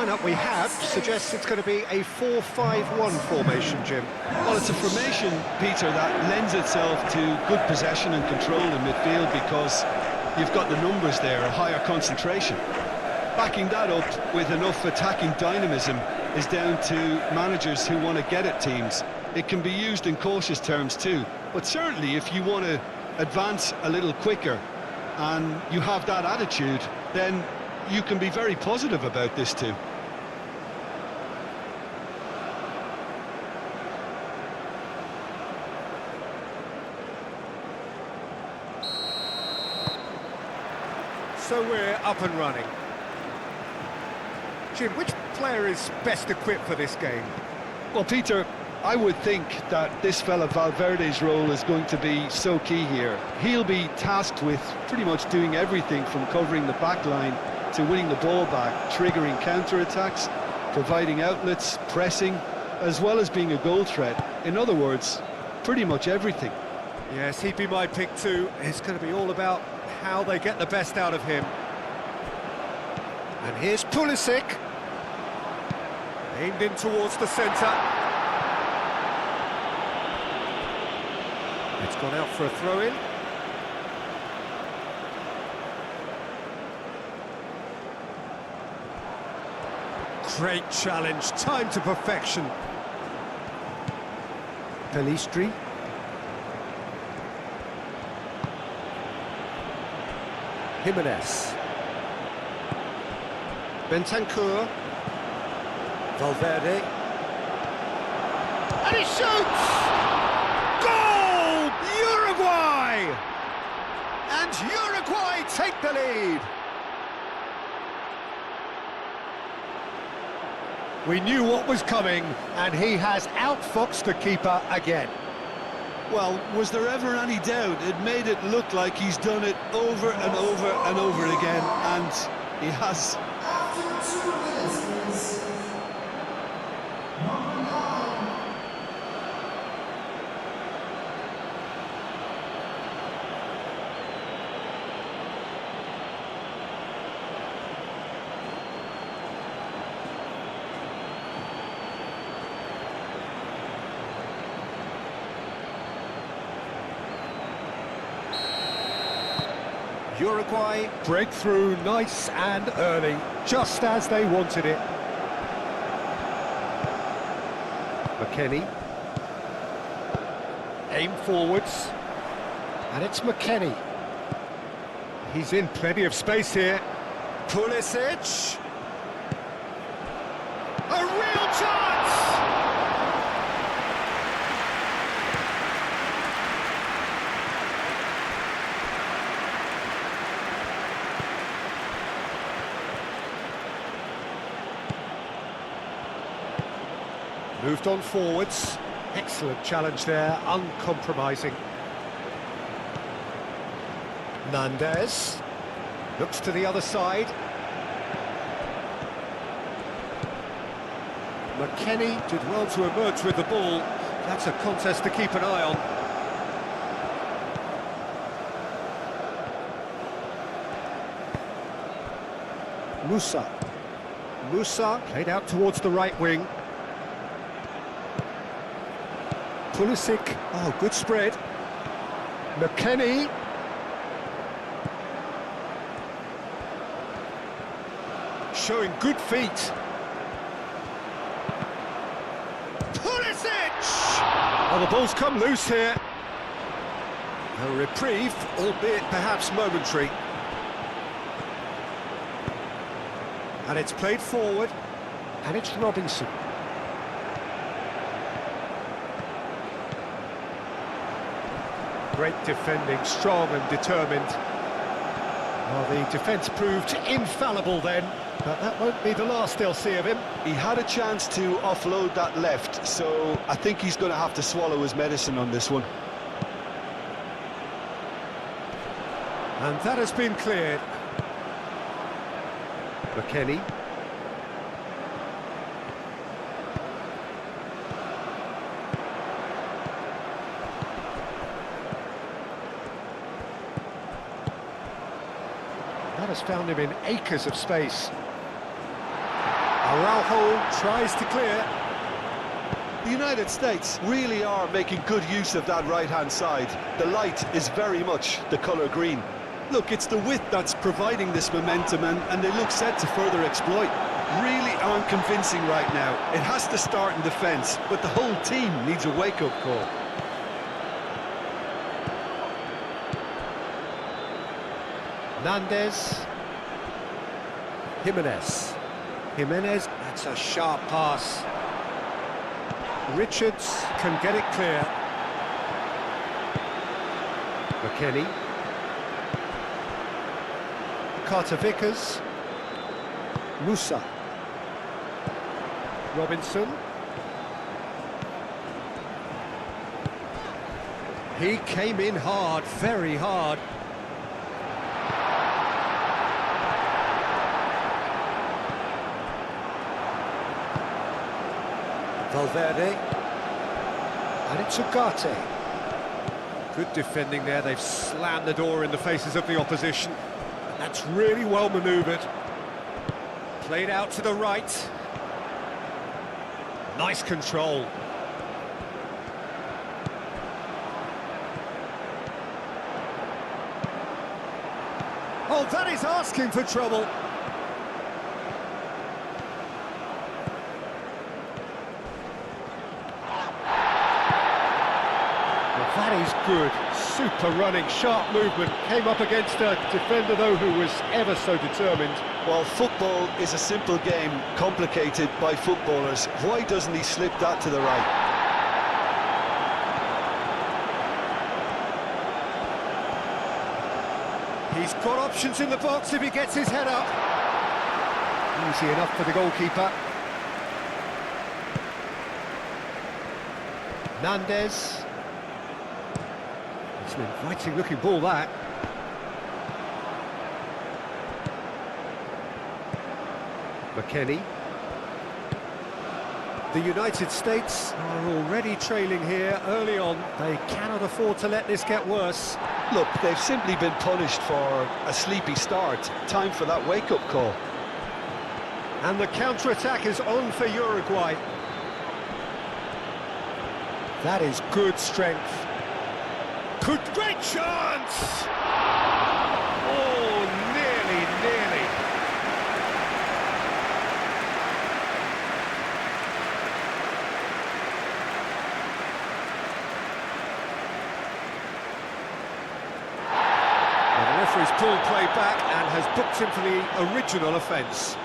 lineup we have suggests it's going to be a 4-5-1 formation, Jim. Well, it's a formation, Peter, that lends itself to good possession and control in midfield because you've got the numbers there, a higher concentration. Backing that up with enough attacking dynamism is down to managers who want to get at teams. It can be used in cautious terms too, but certainly if you want to advance a little quicker and you have that attitude, then you can be very positive about this too. So we're up and running. Jim, which player is best equipped for this game? Well, Peter, I would think that this fella Valverde's role is going to be so key here. He'll be tasked with pretty much doing everything from covering the back line to winning the ball back, triggering counter-attacks, providing outlets, pressing, as well as being a goal threat. In other words, pretty much everything. Yes, he'd be my pick too. It's going to be all about how they get the best out of him. And here's Pulisic. Aimed in towards the centre. It's gone out for a throw-in. Great challenge, time to perfection. Pelistri. Jimenez. Bentancur. Valverde. And he shoots! Goal! Uruguay! And Uruguay take the lead. We knew what was coming, and he has outfoxed the keeper again. Well, was there ever any doubt? It made it look like he's done it over and over and over again, and he has. Uruguay break through nice and early, just as they wanted it. McKennie. Aim forwards. And it's McKennie. He's in plenty of space here. Pulisic. A real chance! Moved on forwards. Excellent challenge there, uncompromising. Nandez. Looks to the other side. McKennie did well to emerge with the ball. That's a contest to keep an eye on. Musa played out towards the right wing. Pulisic, oh, good spread. McKennie. Showing good feet. Pulisic! Oh, the ball's come loose here. A reprieve, albeit perhaps momentary. And it's played forward, and it's Robinson. Great defending, strong and determined. Well, the defence proved infallible then, but that won't be the last they'll see of him. He had a chance to offload that left, so I think he's going to have to swallow his medicine on this one. And that has been cleared. McKennie. That has found him in acres of space. Araujo tries to clear. The United States really are making good use of that right-hand side. The light is very much the colour green. Look, it's the width that's providing this momentum, and they look set to further exploit. Really aren't convincing right now. It has to start in defence, but the whole team needs a wake-up call. Nandez. Jimenez, that's a sharp pass. Richards can get it clear. McKennie. Carter-Vickers. Musa. Robinson. He came in hard, very hard. Valverde, and it's Ugarte. Good defending there, they've slammed the door in the faces of the opposition. And that's really well manoeuvred. Played out to the right. Nice control. Oh, that is asking for trouble. That is good, super running, sharp movement, came up against a defender though who was ever so determined. Well, football is a simple game, complicated by footballers. Why doesn't he slip that to the right? He's got options in the box if he gets his head up. Easy enough for the goalkeeper. Nandez. It's an inviting looking ball, that. McKennie. The United States are already trailing here early on. They cannot afford to let this get worse. Look, they've simply been punished for a sleepy start. Time for that wake-up call. And the counter-attack is on for Uruguay. That is good strength. Great chance! Oh, nearly. Well, the referee's pulled play back and has booked him for the original offence.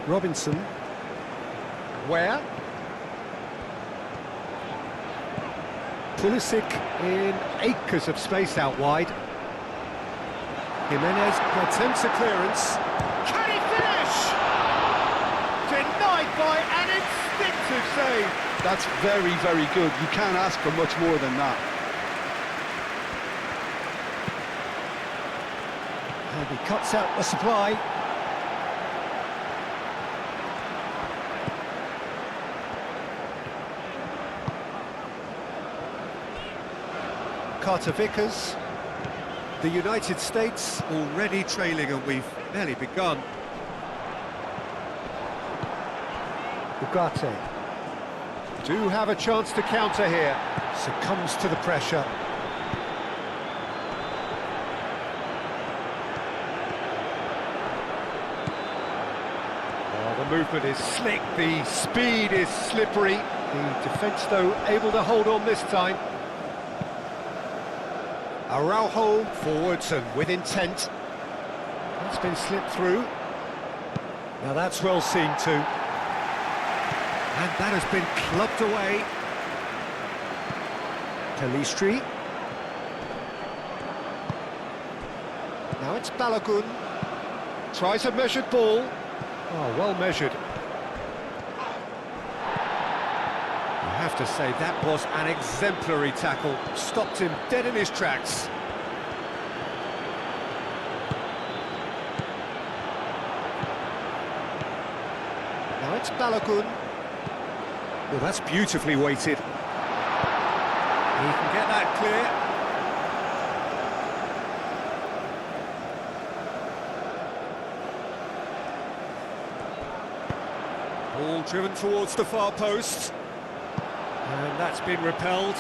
Robinson. Where? Pulisic in acres of space out wide. Jimenez attempts a clearance. Can he finish? Denied by an instinctive save. That's very, very good. You can't ask for much more than that. And he cuts out the supply. Carter-Vickers. The United States already trailing, and we've barely begun. Ugarte. Do have a chance to counter here. Succumbs to the pressure. Oh, the movement is slick, the speed is slippery. The defence, though, able to hold on this time. Araujo forwards and with intent. That's been slipped through. Now that's well seen too. And that has been clubbed away. Pelistri. Now it's Balogun. Tries a measured ball. Oh, well measured. I have to say, that was an exemplary tackle. Stopped him dead in his tracks. it's Balogun. Well, that's beautifully weighted. He can get that clear. Ball driven towards the far post. And that's been repelled.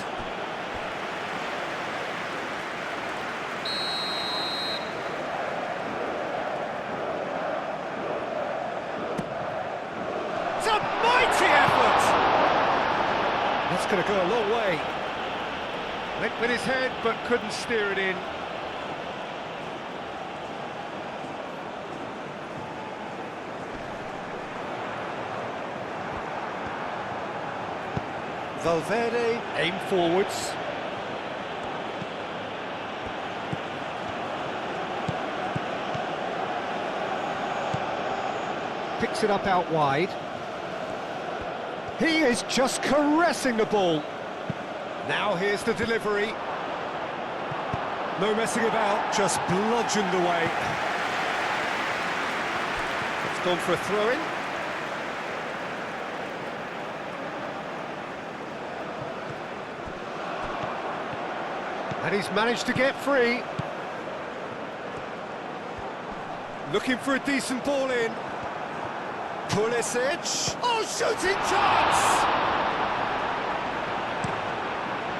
It's a mighty effort! That's going to go a long way. Went with his head, but couldn't steer it in. Valverde, aim forwards. Picks it up out wide. He is just caressing the ball. Now here's the delivery. No messing about, just bludgeoned away. It's gone for a throw-in. And he's managed to get free. Looking for a decent ball in. Pulisic. Oh, shooting chance!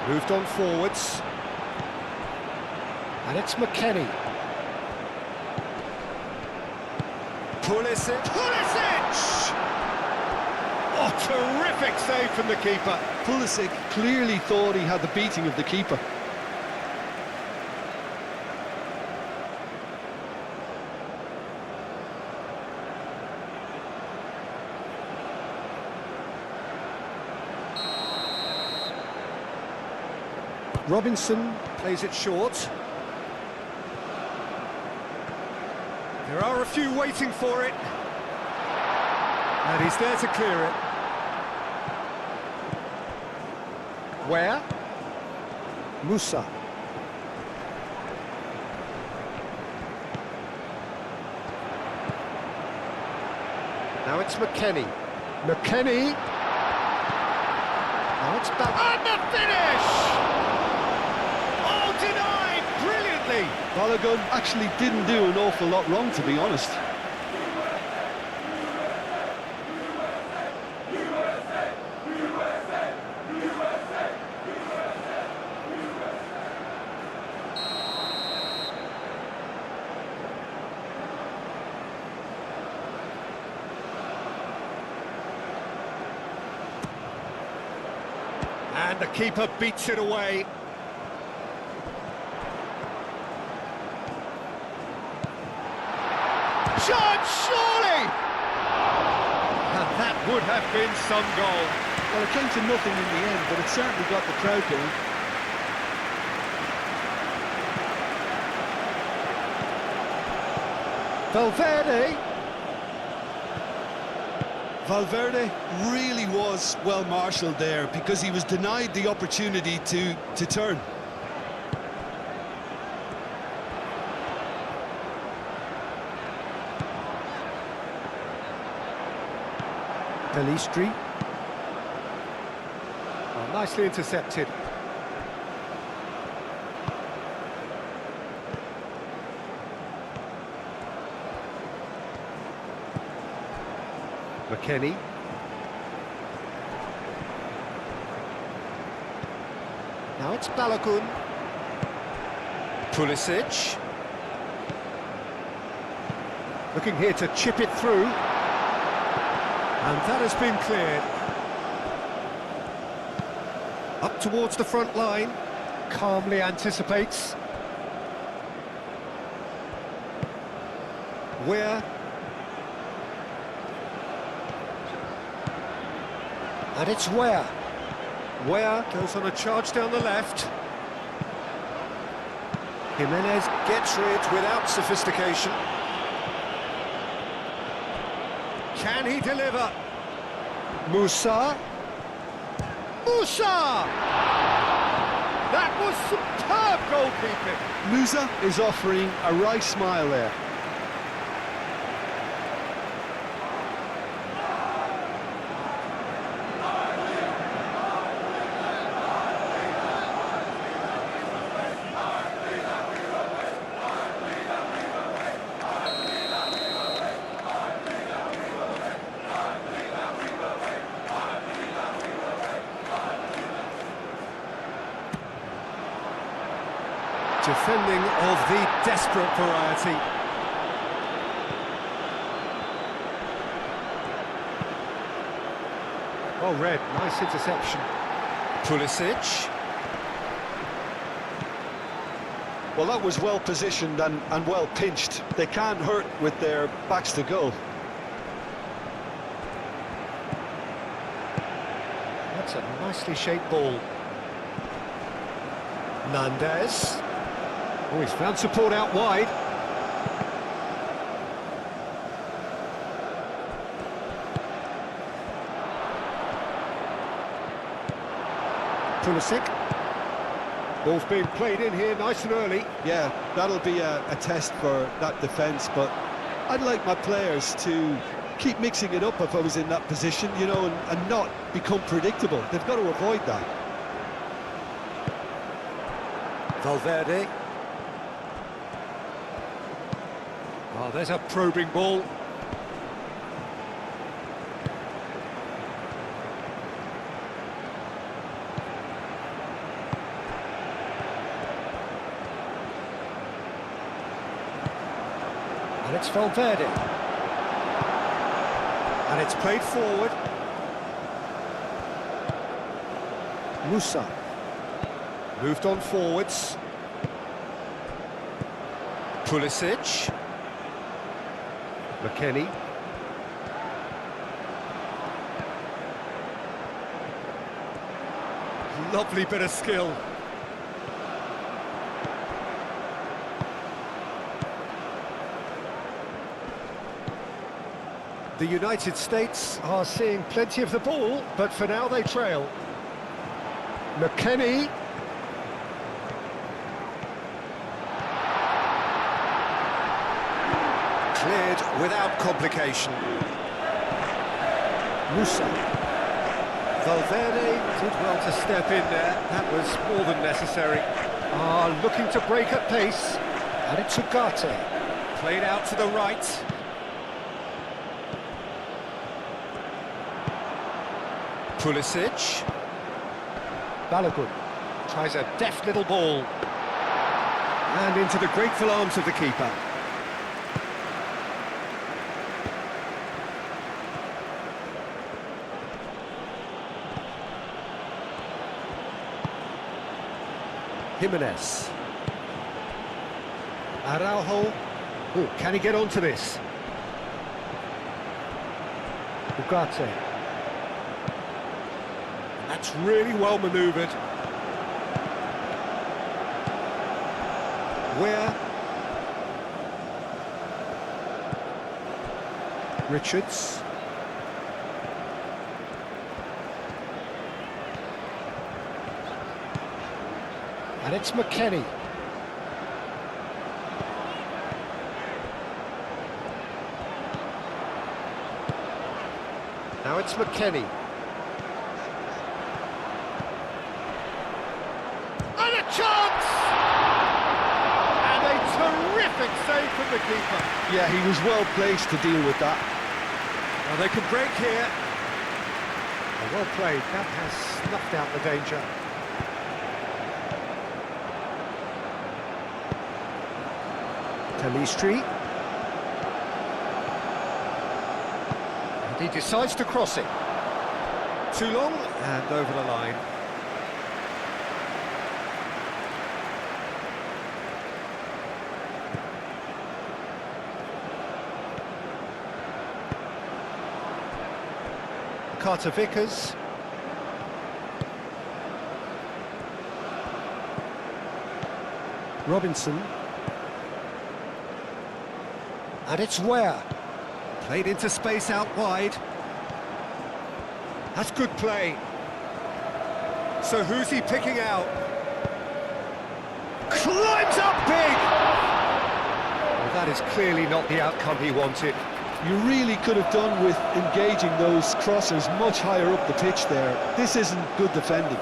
Moved on forwards. And it's McKennie. Pulisic. Pulisic! Oh, terrific save from the keeper. Pulisic clearly thought he had the beating of the keeper. Robinson plays it short. There are a few waiting for it. And he's there to clear it. Where? Musa. Now it's McKennie. McKennie. Now it's back. And the finish! Denied brilliantly. Balogun actually didn't do an awful lot wrong, to be honest. And the keeper beats it away. Shot, surely! And that would have been some goal. Well, it came to nothing in the end, but it certainly got the crowd going. Valverde. Valverde really was well marshalled there because he was denied the opportunity to turn. Pelistri. Oh, nicely intercepted. McKennie. Now it's Balogun. Pulisic. Looking here to chip it through. And that has been cleared. Up towards the front line. Calmly anticipates. Where? And it's Where. Where goes on a charge down the left. Jimenez gets rid without sophistication. Can he deliver? Musa. Musa! That was superb goalkeeping. Musa is offering a right smile there. Defending of the desperate variety. Well read, nice interception. Pulisic. Well, that was well positioned and well pinched. They can't hurt with their backs to goal. That's a nicely shaped ball. Nandez. Oh, he's found support out wide. Pulisic. Ball's being played in here nice and early. Yeah, that'll be a test for that defence, but I'd like my players to keep mixing it up if I was in that position, you know, and not become predictable. They've got to avoid that. Valverde. Oh, there's a probing ball. And it's Valverde. And it's played forward. Musa. Moved on forwards. Pulisic. McKennie. Lovely bit of skill. The United States are seeing plenty of the ball, but for now they trail. McKennie. Cleared without complication. Musa. Valverde did well to step in there. That was more than necessary. Looking to break at pace. And it's Ugarte. Played out to the right. Pulisic. Balogun tries a deft little ball. And into the grateful arms of the keeper. Jimenez. Araujo. Oh, can he get onto this? Ugarte. That's really well manoeuvred. Where? Richards. And it's McKennie. Now it's McKennie. And a chance! And a terrific save from the keeper. Yeah, he was well placed to deal with that. Well, they can break here. Well played. That has snuffed out the danger. Talistri. And he decides to cross it. Too long and over the line. Carter Vickers. Robinson. And it's Ware. Played into space out wide. That's good play. So who's he picking out? Climbs up big! Well, that is clearly not the outcome he wanted. You really could have done with engaging those crossers much higher up the pitch there. This isn't good defending.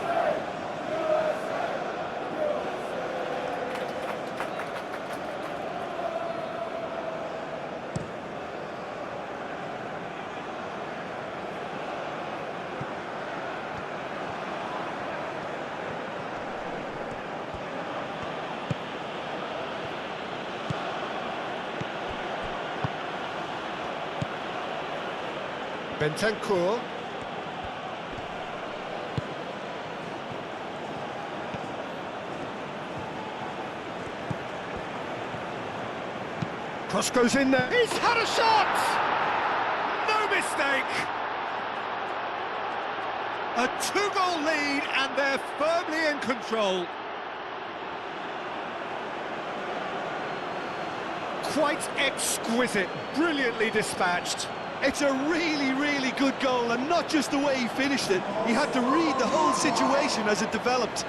Bentancur. Cross goes in there. He's had a shot! No mistake! A two-goal lead, and they're firmly in control. Quite exquisite, brilliantly dispatched. It's a really, really good goal, and not just the way he finished it. He had to read the whole situation as it developed.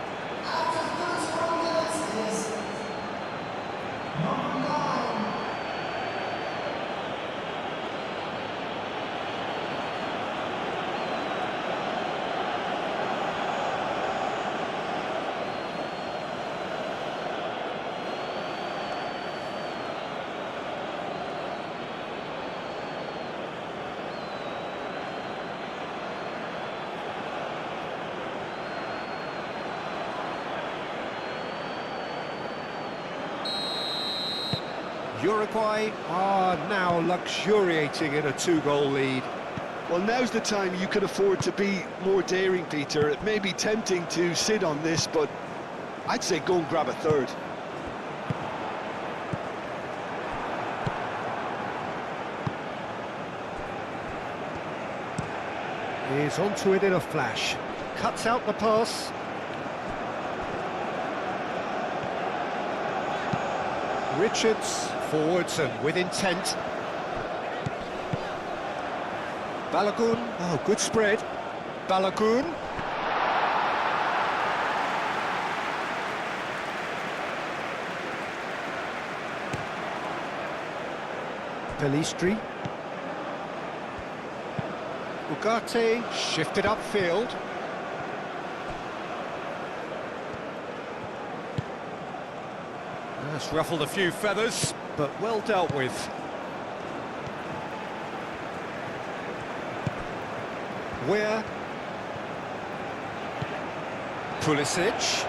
Uruguay are now luxuriating in a two-goal lead. Well, now's the time you can afford to be more daring, Peter. It may be tempting to sit on this, but I'd say go and grab a third. He's onto it in a flash. Cuts out the pass. Richards forwards and with intent. Balogun, oh, good spread. Balogun. Pelistri. Ugarte shifted upfield. That's ruffled a few feathers, but well dealt with. Where? Pulisic.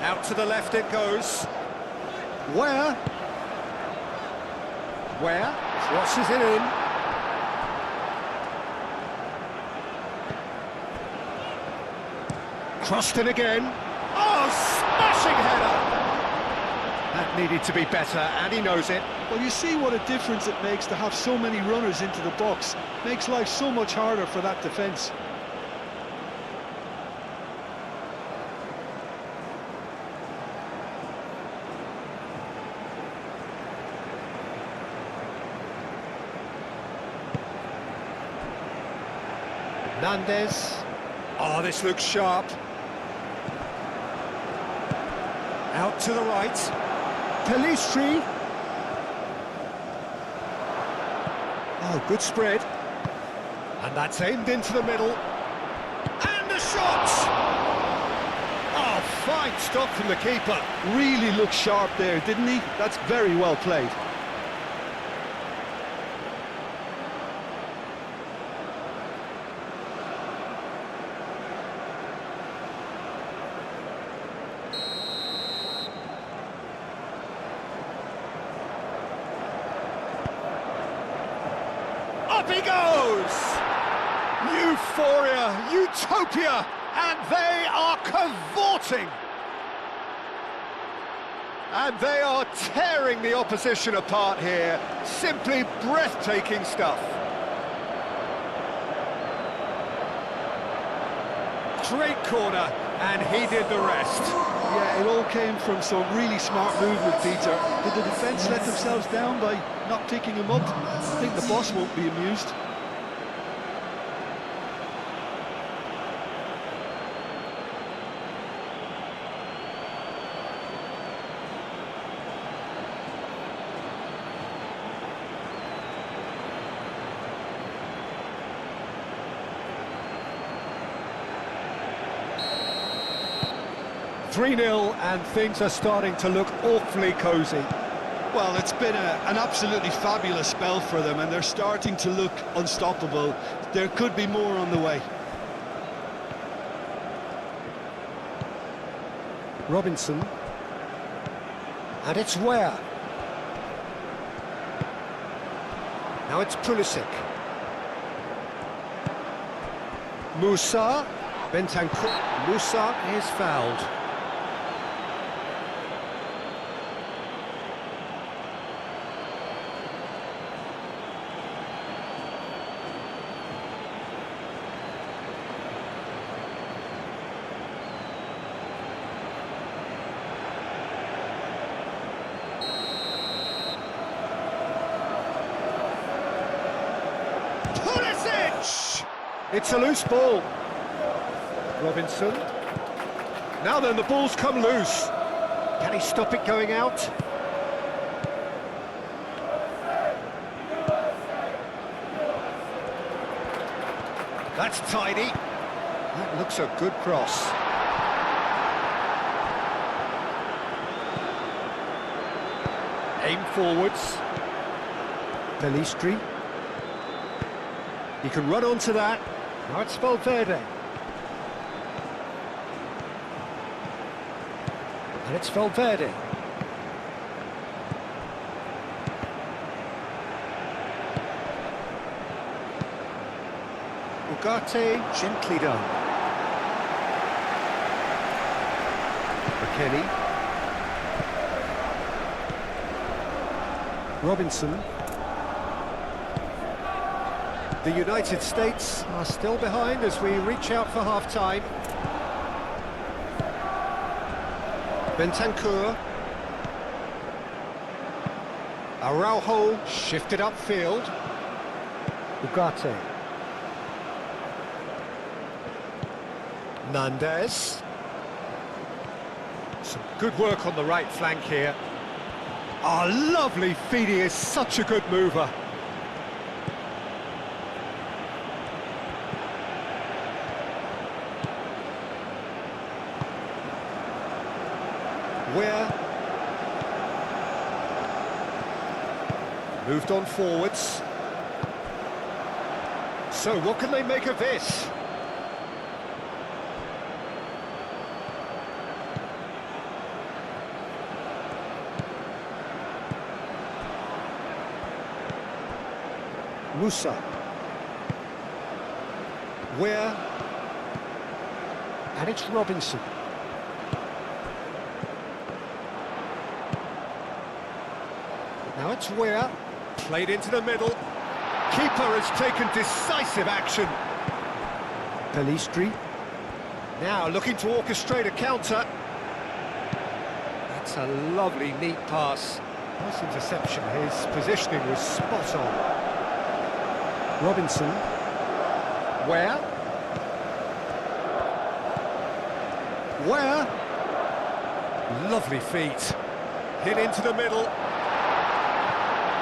Out to the left it goes. Where? Crosses it in. Crossed in again. Oh, smashing header! That needed to be better, and he knows it. Well, you see what a difference it makes to have so many runners into the box. Makes life so much harder for that defence. Nandez. Oh, this looks sharp. Out to the right. Pelistri. Oh, good spread. And that's aimed into the middle. And the shot! Oh, fine stop from the keeper. Really looked sharp there, didn't he? That's very well played. Up he goes! Euphoria, utopia, and they are cavorting! And they are tearing the opposition apart here. Simply breathtaking stuff. Great corner, and he did the rest. Yeah, it all came from some really smart movement, Peter. Did the defence let themselves down by not picking him up? I think the boss won't be amused. "3-0, and things are starting to look awfully cosy. Well, it's been an absolutely fabulous spell for them, and they're starting to look unstoppable. There could be more on the way. Robinson. And it's Ware. Now it's Pulisic. Musa. Bentancur. Musa is fouled. It's a loose ball. Robinson. Now then, the ball's come loose. Can he stop it going out? That's tidy. That looks a good cross. Aim forwards. Pelistri. He can run onto that. Now it's Valverde. And it's Valverde. Ugarte, gently done. McKennie. Robinson. The United States are still behind as we reach out for half-time. Bentancur. Araujo shifted upfield. Ugarte. Nandez. Some good work on the right flank here. Oh, lovely feed, he is such a good mover. Where moved on forwards. So what can they make of this? Musa. Where? And it's Robinson. Now it's Ware, played into the middle. Keeper has taken decisive action. Pelistri. Now looking to orchestrate a counter. That's a lovely, neat pass. Nice interception. His positioning was spot on. Robinson. Ware. Ware. Lovely feet. Hit into the middle.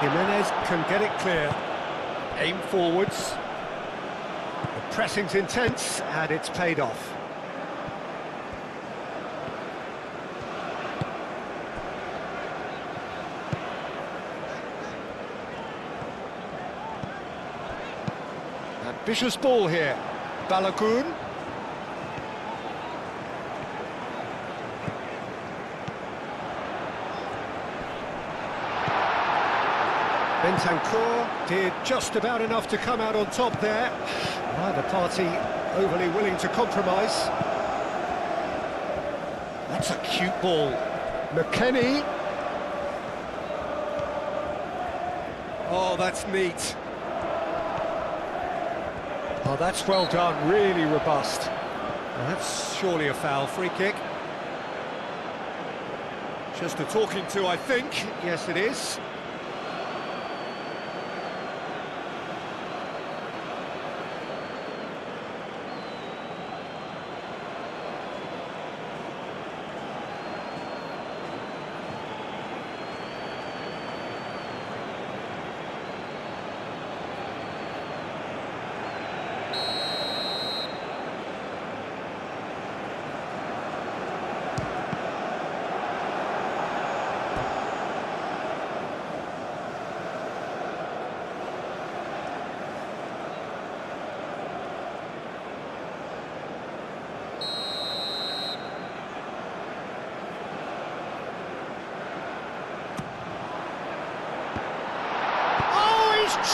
Jimenez can get it clear. Aim forwards. The pressing's intense and it's paid off. Ambitious ball here. Balogun. Bentancur did just about enough to come out on top there. Neither party overly willing to compromise. That's a cute ball. McKennie. Oh, that's neat. Oh, that's well done, really robust. Well, that's surely a foul. Free kick. Just a talking to, I think. Yes, it is.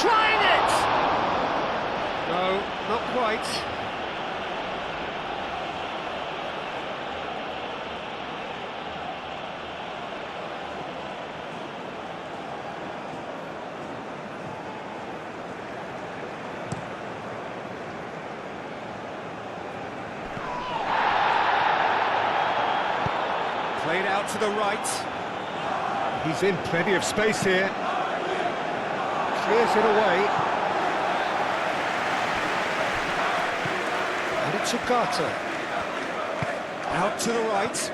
trying it! No, not quite. Played out to the right. He's in plenty of space here. Clears it away. And it's Ugarte. Out to the right.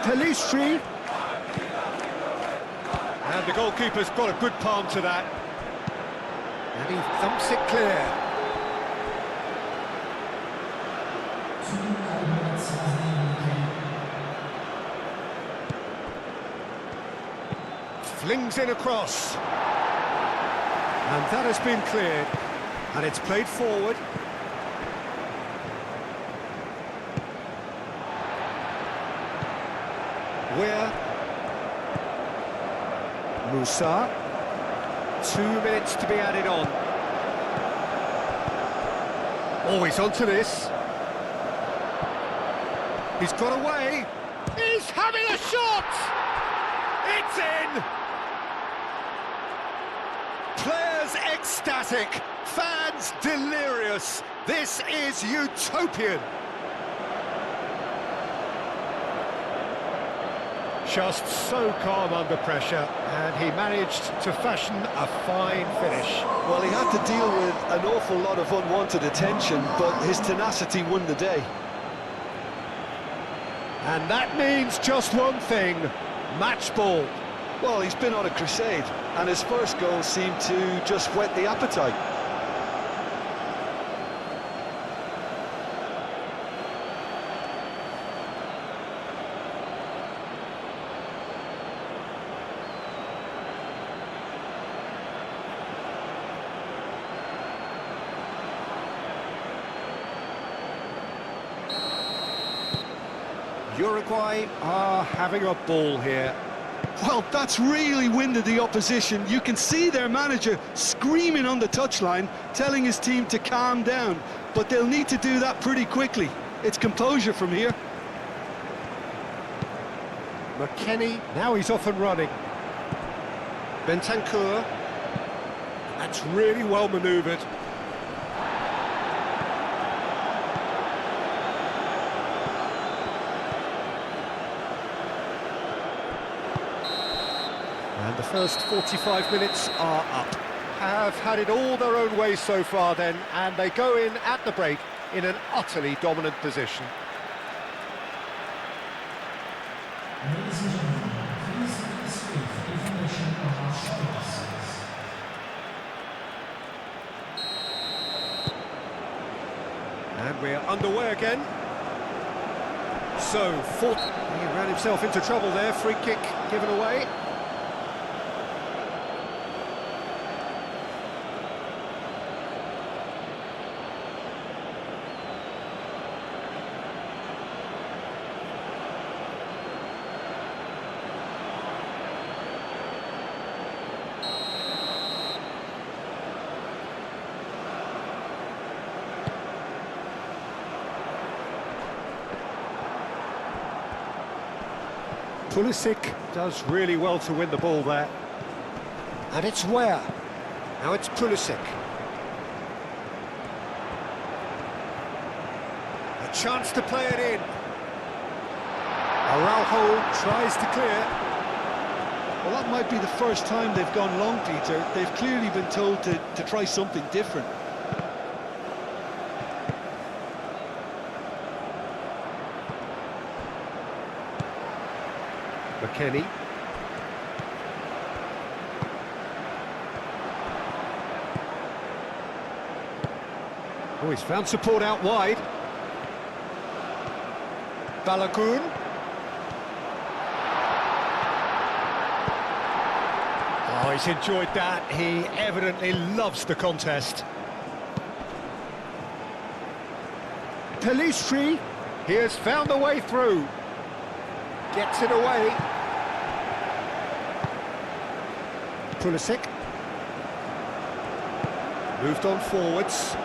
Pelistri. And the goalkeeper's got a good palm to that. And he thumps it clear. Flings in across. And that has been cleared. And it's played forward. Where? Musa. 2 minutes to be added on. Oh, he's onto this. He's got away. He's having a shot! It's in! Players ecstatic, fans delirious. This is utopian. Just so calm under pressure, and he managed to fashion a fine finish. Well, he had to deal with an awful lot of unwanted attention, but his tenacity won the day. And that means just one thing, match ball. Well, he's been on a crusade, and his first goal seemed to just whet the appetite. Uruguay are having a ball here. Well, that's really winded the opposition. You can see their manager screaming on the touchline, telling his team to calm down, but they'll need to do that pretty quickly. It's composure from here. McKennie, now he's off and running. Bentancur, that's really well manoeuvred. And the first 45 minutes are up. Have had it all their own way so far then, and they go in at the break in an utterly dominant position. Ladies and gentlemen, please leave the street for information on our shuttle buses. And we're underway again. So, he ran himself into trouble there, free kick given away. Pulisic does really well to win the ball there. And it's where? Now it's Pulisic. A chance to play it in. Araujo tries to clear. Well, that might be the first time they've gone long, Peter. They've clearly been told to try something different. McKennie. Oh, he's found support out wide. Balogun. Oh, he's enjoyed that. He evidently loves the contest. Pelistri. He has found a way through. Gets it away. Pulisic. Moved on forwards.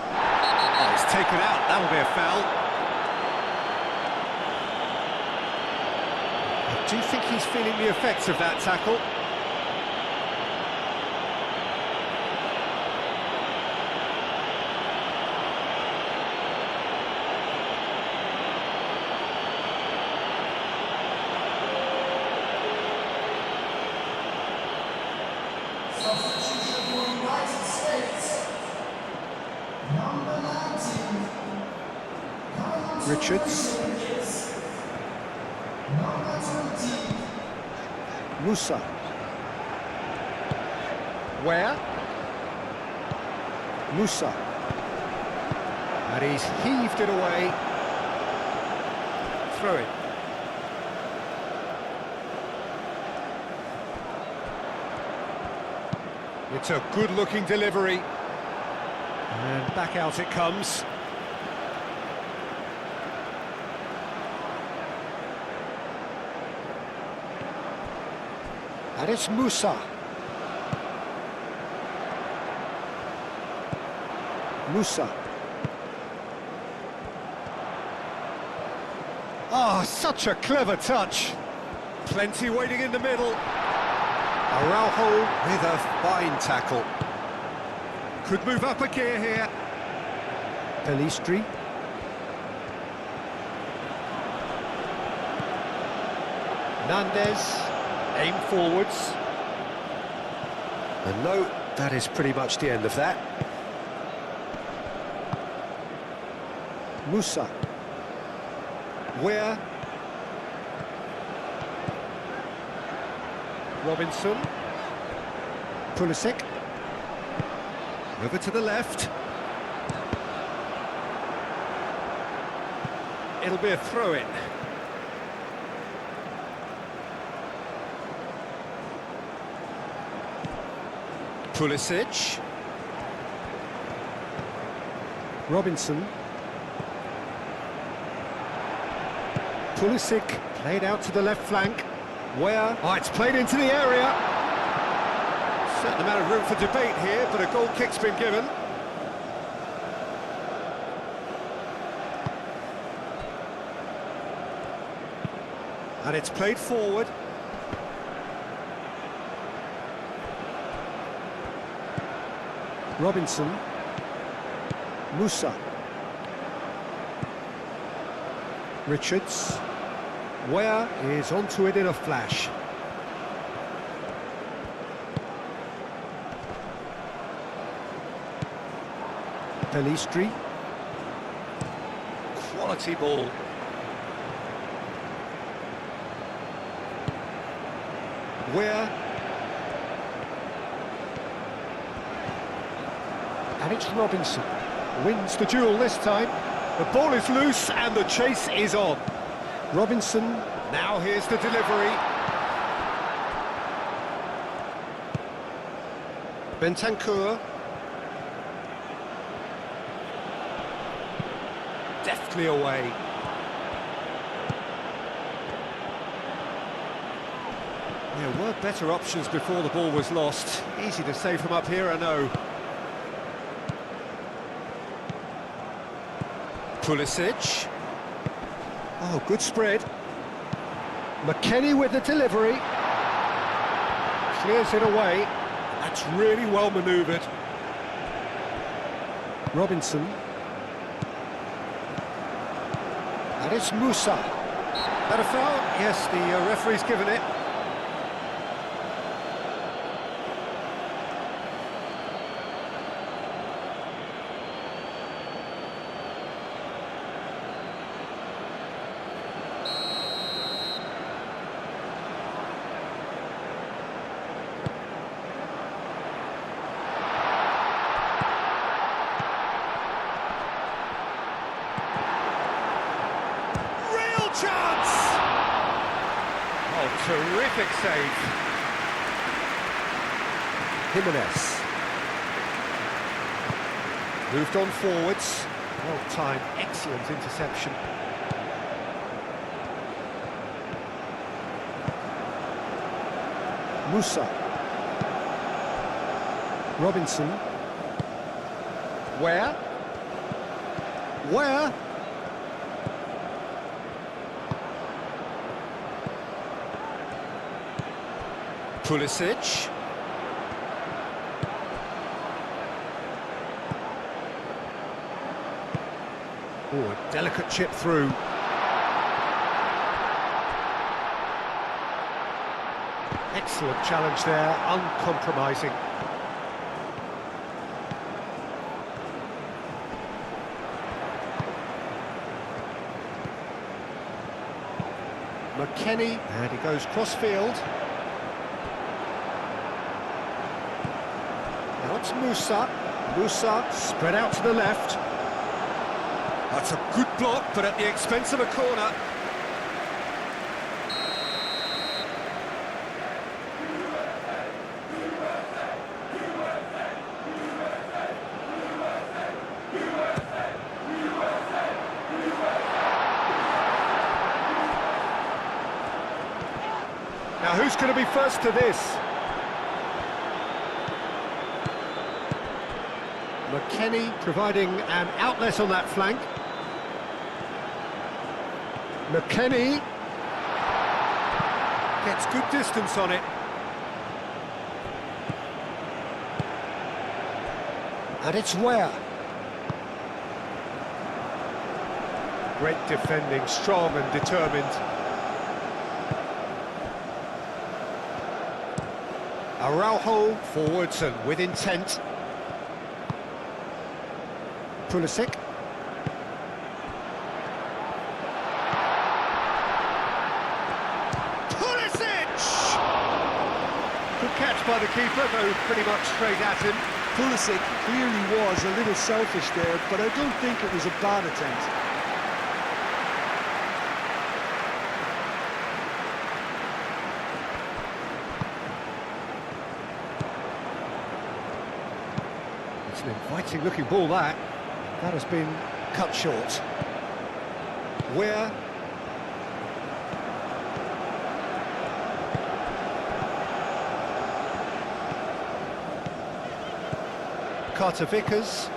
Oh, it's taken out. That'll be a foul. I do think he's feeling the effects of that tackle. Substitution for United States. Number 19. Coming on to Richards. is number 20. Musa. Where? Musa. And he's heaved it away. Throw it. It's a good-looking delivery. And back out it comes. And it's Musa. Musa. Oh, such a clever touch. Plenty waiting in the middle. Araujo with a fine tackle. Could move up a gear here. Pelistri. Nandez. Aim forwards. And no, that is pretty much the end of that. Musa. Where? Robinson. Pulisic. Over to the left. It'll be a throw-in. Pulisic. Robinson. Pulisic played out to the left flank. Where? Oh, it's played into the area. Certain amount of room for debate here, but a goal kick's been given. And it's played forward. Robinson. Musa. Richards. Where is onto it in a flash. Pelistri. Quality ball. Where? And it's Robinson. Wins the duel this time. The ball is loose and the chase is on. Robinson, now here's the delivery. Bentancur. Deftly away. There were better options before the ball was lost. Easy to save from up here, I know. Pulisic. Oh, good spread. McKennie with the delivery. Clears it away. That's really well manoeuvred. Robinson. And it's Musa. That a foul? Yes, the referee's given it. Chance! Oh, terrific save. Jimenez. Moved on forwards. Well timed, excellent interception. Musa. Robinson. Where? Pulisic. Oh, a delicate chip through. Excellent challenge there, uncompromising. McKennie, and he goes cross-field. Now it's Musa. Musa spread out to the left. That's a good block, but at the expense of a corner. Now who's going to be first to this? McKennie providing an outlet on that flank. McKennie gets good distance on it. And it's Ware. Great defending, strong and determined. Araujo forwards and with intent. Pulisic. Good catch by the keeper, though pretty much straight at him. Pulisic clearly was a little selfish there, but I don't think it was a bad attempt. It's an inviting looking ball that has been cut short. Where? Carter Vickers.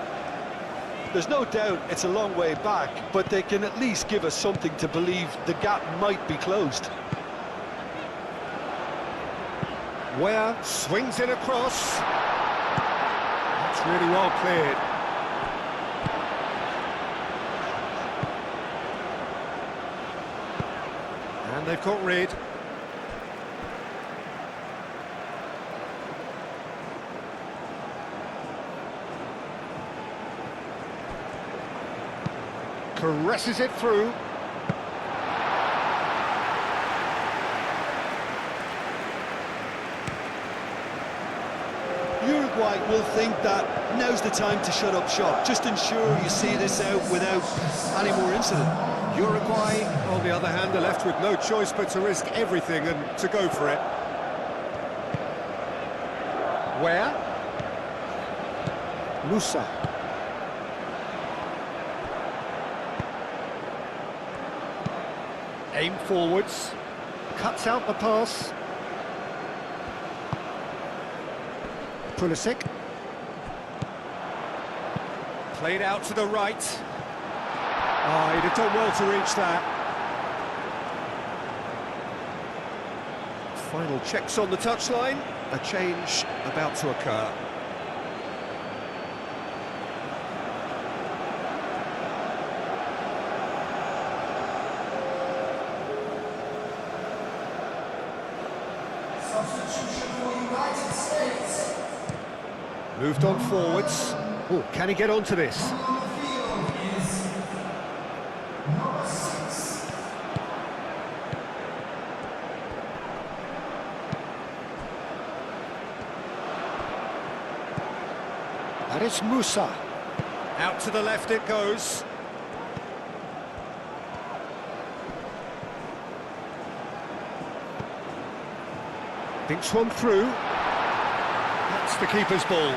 There's no doubt it's a long way back, but they can at least give us something to believe the gap might be closed. Ware swings in across. That's really well cleared. And they've got rid. Caresses it through. Uruguay will think that now's the time to shut up shop. Just ensure you see this out without any more incident. Uruguay, on the other hand, are left with no choice but to risk everything and to go for it. Where? Musa. Aim forwards, cuts out the pass. Pulisic. Played out to the right. He'd have done well to reach that. Final checks on the touchline. A change about to occur. Substitution for United States. Moved on forwards. Oh, can he get onto this? On the field is number 6. And it's Musa. Out to the left it goes. Thinks one through. That's the keeper's ball.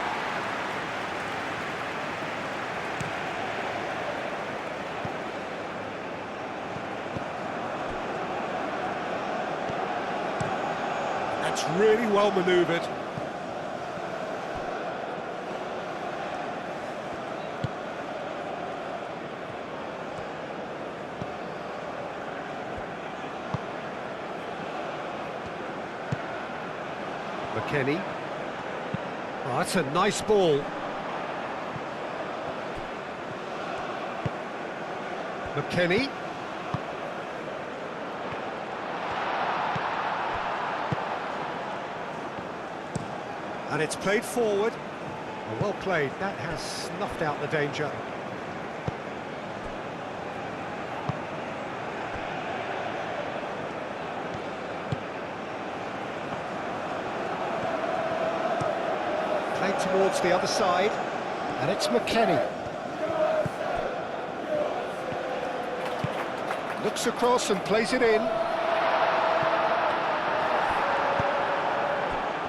That's really well manoeuvred. McKennie. Oh, that's a nice ball. McKennie. And it's played forward. Oh, well played. That has snuffed out the danger. Played towards the other side. And it's McKennie. Looks across and plays it in.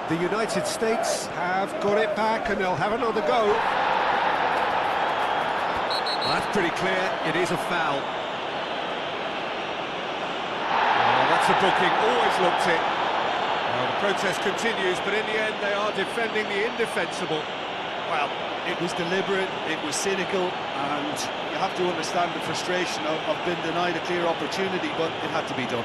The United States have got it back and they'll have another go. Well, that's pretty clear, it is a foul. Oh, that's a booking, always looked it. Well, the protest continues, but in the end they are defending the indefensible. Well, it was deliberate, it was cynical, and you have to understand the frustration of being denied a clear opportunity, but it had to be done.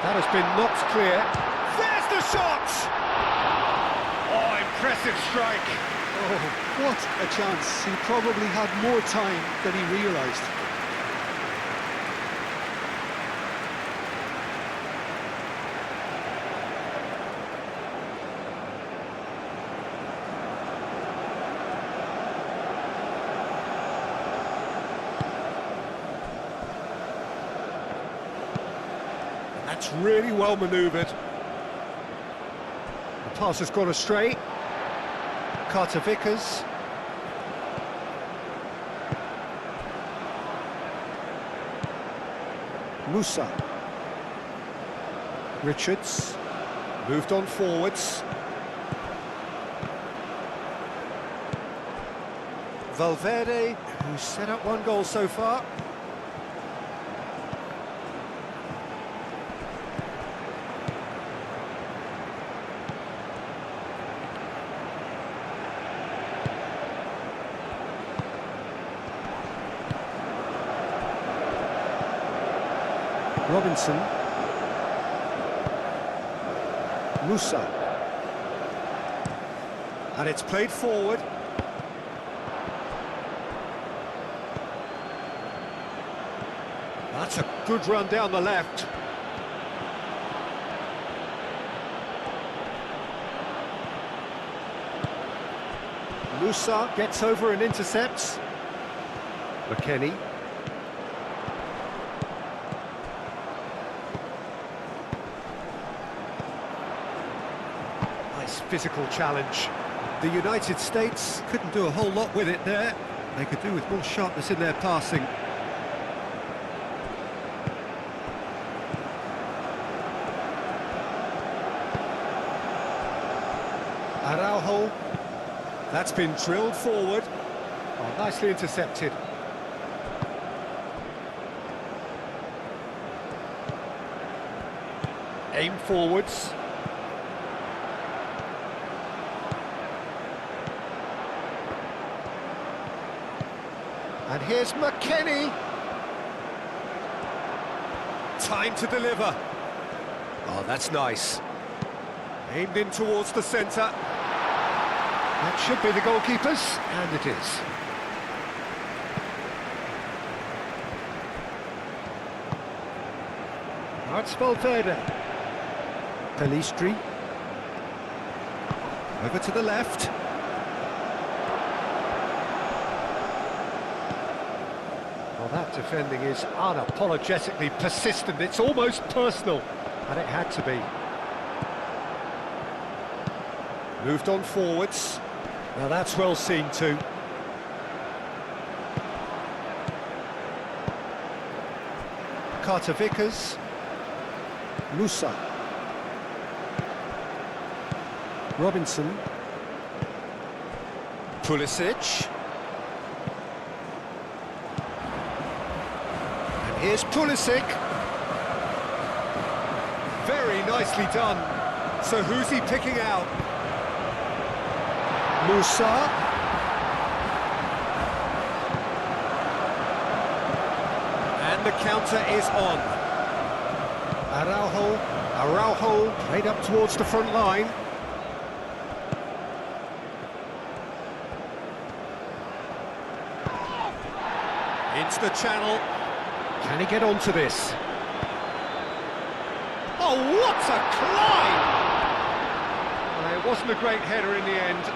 That has been knocked clear. There's the shot! Oh, impressive strike. Oh, what a chance. He probably had more time than he realised. That's really well manoeuvred. The pass has gone astray. Carter Vickers. Musa. Richards. Moved on forwards. Valverde, who's set up one goal so far. Robinson. Musa. And it's played forward. That's a good run down the left. Musa gets over and intercepts. McKennie. Nice physical challenge. The United States couldn't do a whole lot with it there. They could do with more sharpness in their passing. Araujo. That's been drilled forward. Oh, nicely intercepted. Aim forwards. And here's McKennie. Time to deliver. Oh, that's nice. Aimed in towards the centre. That should be the goalkeepers, and it is. Now it's Valverde. Pelistri. Over to the left. Well, That defending is unapologetically persistent. It's almost personal, and it had to be. Moved on forwards. Now that's well seen too. Carter Vickers. Musa. Robinson. Pulisic. And here's Pulisic. Very nicely done. So who's he picking out? Musa. And the counter is on. Araujo played up towards the front line. Into the channel. Can he get onto this? Oh, what a climb! Well, it wasn't a great header in the end.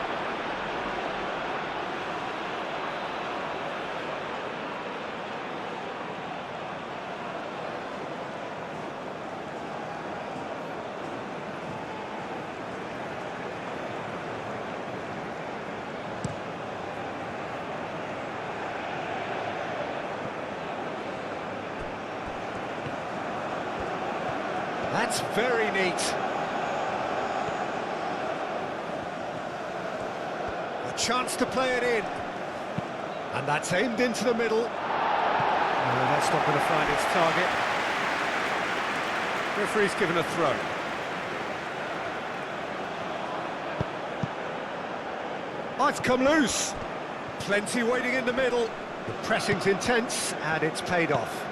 That's very neat. A chance to play it in. And that's aimed into the middle. No, that's not going to find its target. Referee's given a throw. Oh, it's come loose. Plenty waiting in the middle. The pressing's intense, and it's paid off.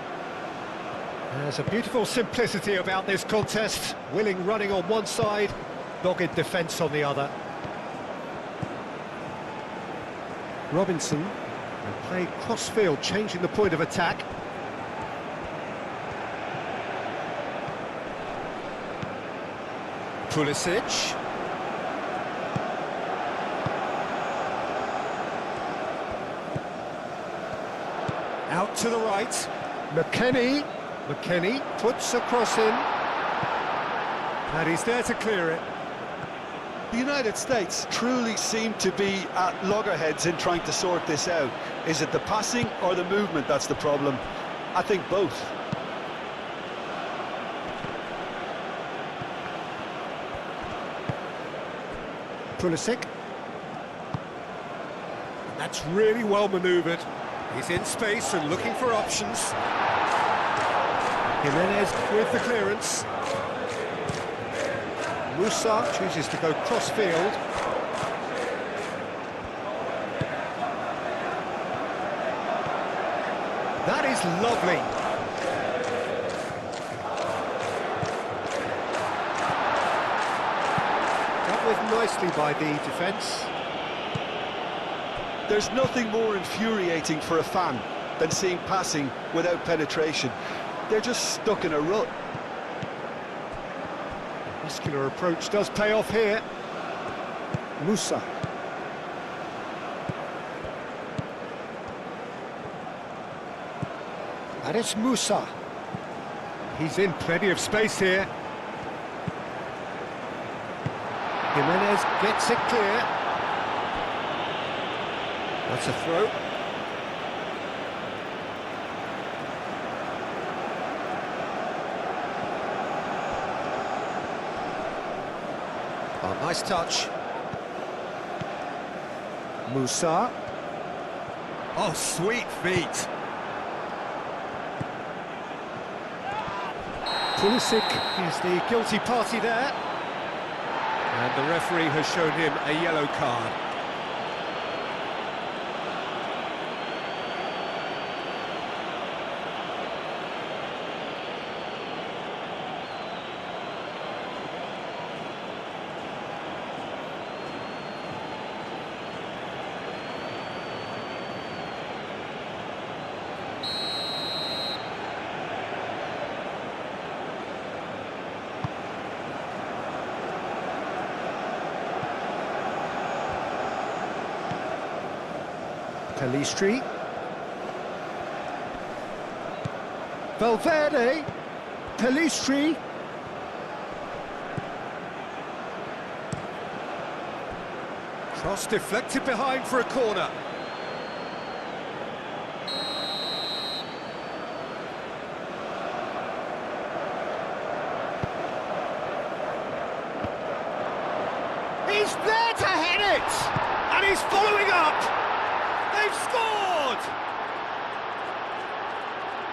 There's a beautiful simplicity about this contest. Willing running on one side, dogged defence on the other. Robinson, and played cross-field, changing the point of attack. Pulisic. Out to the right. McKennie puts a cross in, and he's there to clear it. The United States truly seem to be at loggerheads in trying to sort this out. Is it the passing or the movement that's the problem? I think both. Pulisic. That's really well manoeuvred. He's in space and looking for options. Jimenez with the clearance. Musa chooses to go cross-field. That is lovely. Dealt with nicely by the defence. There's nothing more infuriating for a fan than seeing passing without penetration. They're just stuck in a rut. Muscular approach does pay off here. Musa. And it's Musa. He's in plenty of space here. Jimenez gets it clear. That's a throw. Oh, nice touch. Musa. Oh, sweet feet. Pulisic is the guilty party there. And the referee has shown him a yellow card. Pelistri. Valverde, Pelistri. Cross deflected behind for a corner. He's there to head it! And he's following up! They've scored!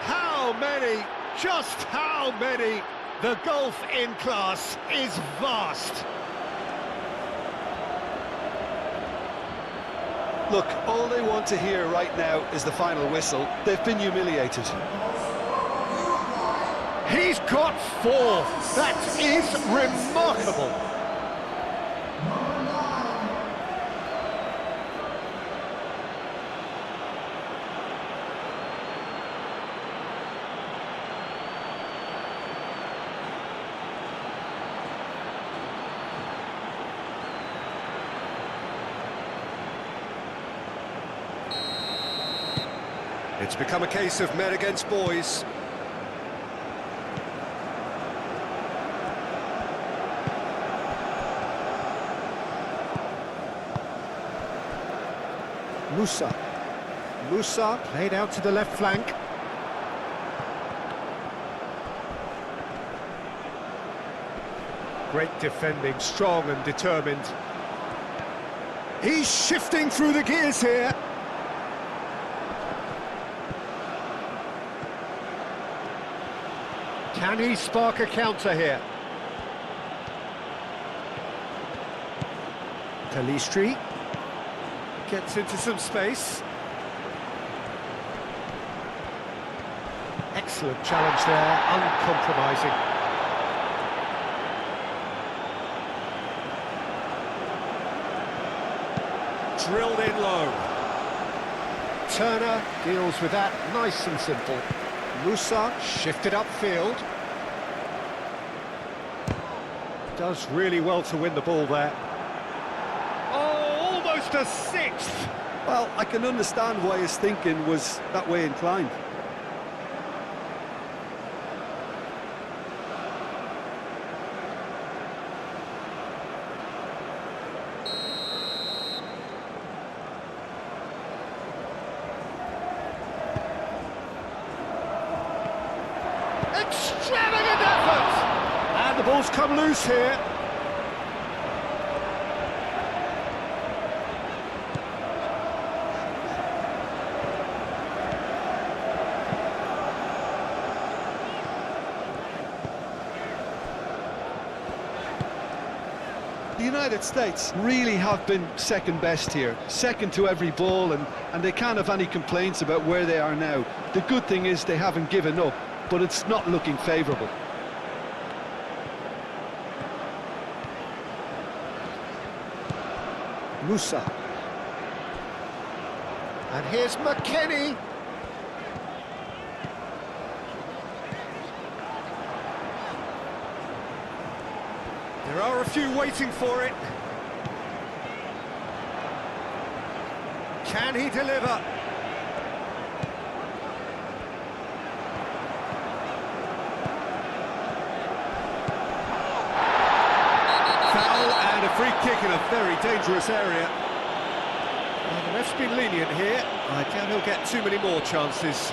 How many? Just how many? The gulf in class is vast. Look, all they want to hear right now is the final whistle. They've been humiliated. He's got 4. That is remarkable. It's become a case of men against boys. Musa played out to the left flank. Great defending, strong and determined. He's shifting through the gears here. Can he spark a counter here? Pelistri gets into some space. Excellent challenge there, uncompromising. Drilled in low. Turner deals with that, nice and simple. Musa shifted upfield. Does really well to win the ball there. Oh, almost a 6th! Well, I can understand why his thinking was that way inclined. Extravagant effort! And the ball's come loose here. The United States really have been second best here, second to every ball, and they can't have any complaints about where they are now. The good thing is they haven't given up, but it's not looking favourable. Musa. And here's McKennie. There are a few waiting for it. Can he deliver? Foul and a free kick in a very dangerous area. Well, the ref's been lenient here. I doubt he'll get too many more chances.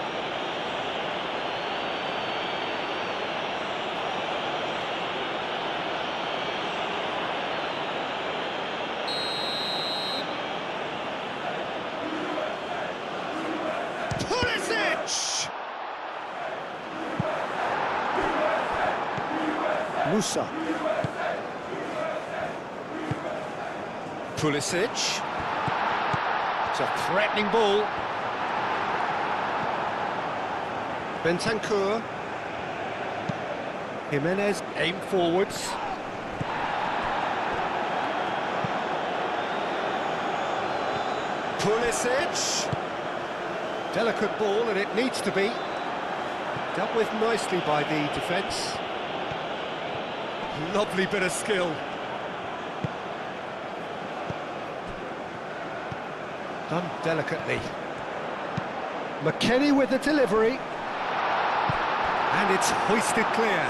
Musa. Pulisic. It's a threatening ball. Bentancur. Jimenez aim forwards. Pulisic. Delicate ball, and it needs to be. Dealt with nicely by the defence. Lovely bit of skill. Done delicately. McKennie with the delivery. And it's hoisted clear.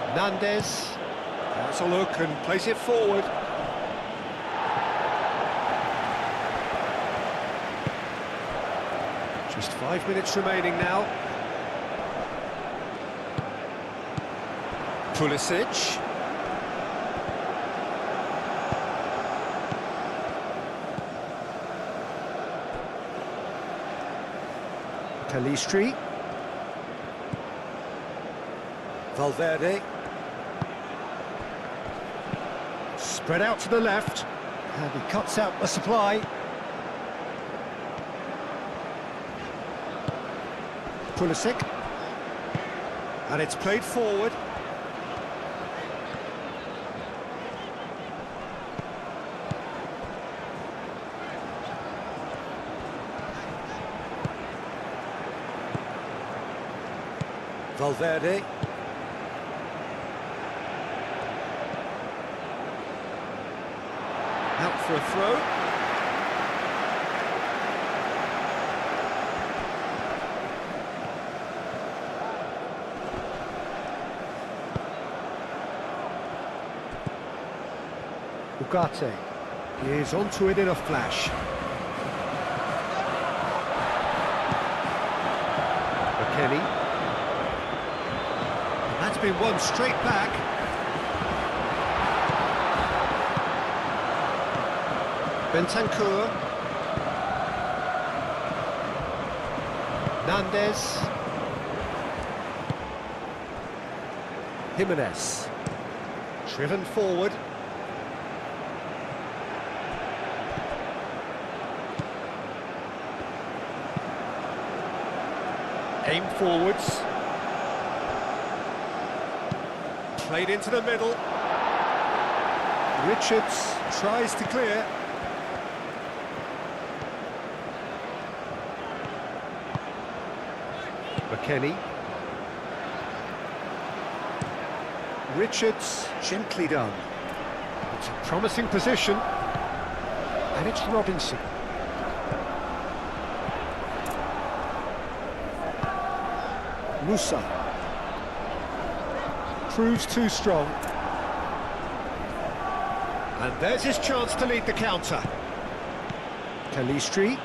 Hernandez has a look and plays it forward. Just 5 minutes remaining now. Pulisic. Calistri. Valverde. Spread out to the left. And he cuts out the supply. Pulisic. And it's played forward. Valverde. Out for a throw. Ugarte is onto it in a flash. McKennie. And that's been won straight back. Bentancur. Hernandez. Jimenez. Driven forward. Aim forwards. Played into the middle. Richards tries to clear. McKennie. Richards, gently done. It's a promising position. And it's Robinson. Musa. Proves too strong. And there's his chance to lead the counter. Calistri.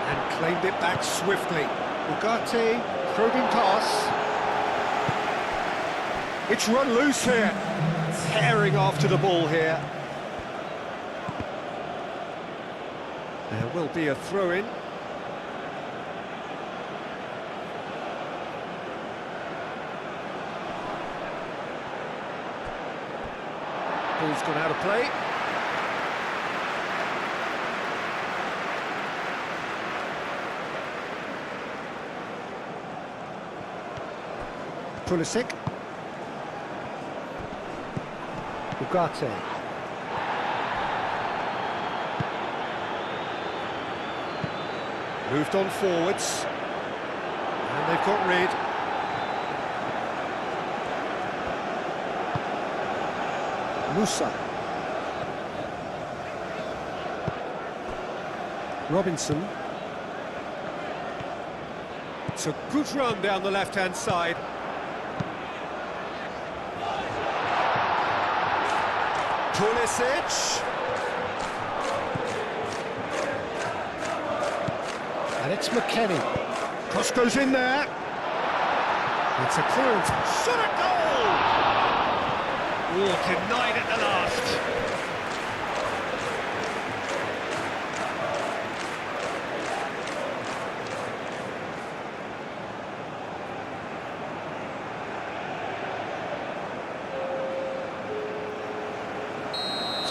And claimed it back swiftly. Ugarte, probing pass. It's run loose here. Tearing after the ball here. There will be a throw-in. Ball's gone out of play. Pulisic. Ugarte. Moved on forwards. And they've got rid. Musa. Robinson. It's a good run down the left-hand side. Pulisic. And it's McKennie. Cross goes in there. It's a clearance. Shot at goal! Oh, denied at the last.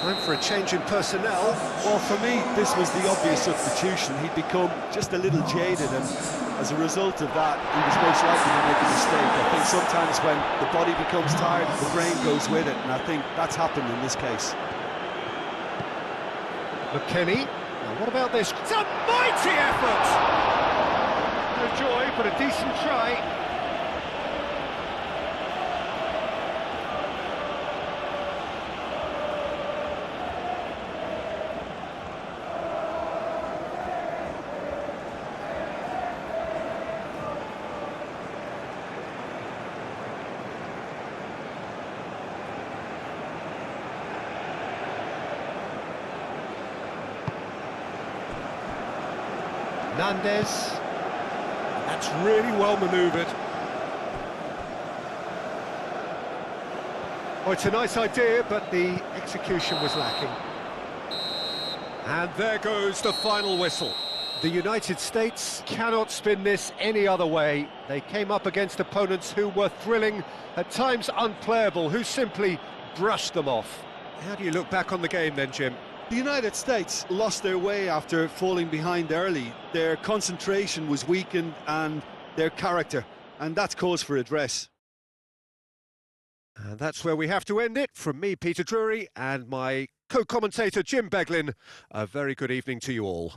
Time for a change in personnel. Well, for me, this was the obvious substitution. He'd become just a little jaded, and as a result of that, he was most likely to make a mistake. I think sometimes when the body becomes tired, the brain goes with it, and I think that's happened in this case. McKennie. Now, what about this? It's a mighty effort! No joy, but a decent try. Hernandez. That's really well manoeuvred. Oh, it's a nice idea, but the execution was lacking. And there goes the final whistle. The United States cannot spin this any other way. They came up against opponents who were thrilling, at times unplayable, who simply brushed them off. How do you look back on the game then, Jim? The United States lost their way after falling behind early. Their concentration was weakened and their character, and that's cause for address. And that's where we have to end it. From me, Peter Drury, and my co-commentator, Jim Beglin, a very good evening to you all.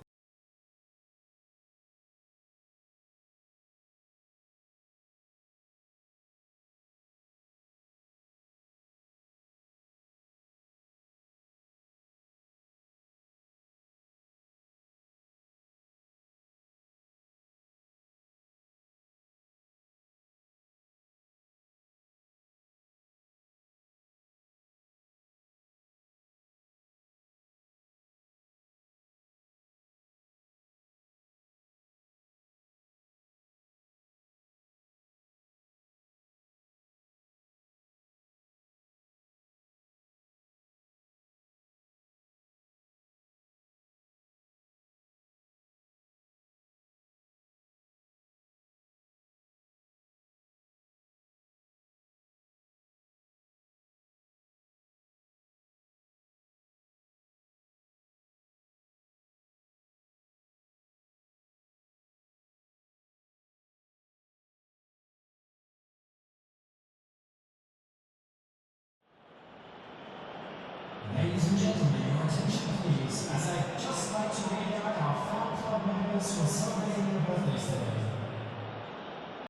Ladies and gentlemen, your attention please, as I'd just like to read out our fan club members who are celebrating their birthdays today.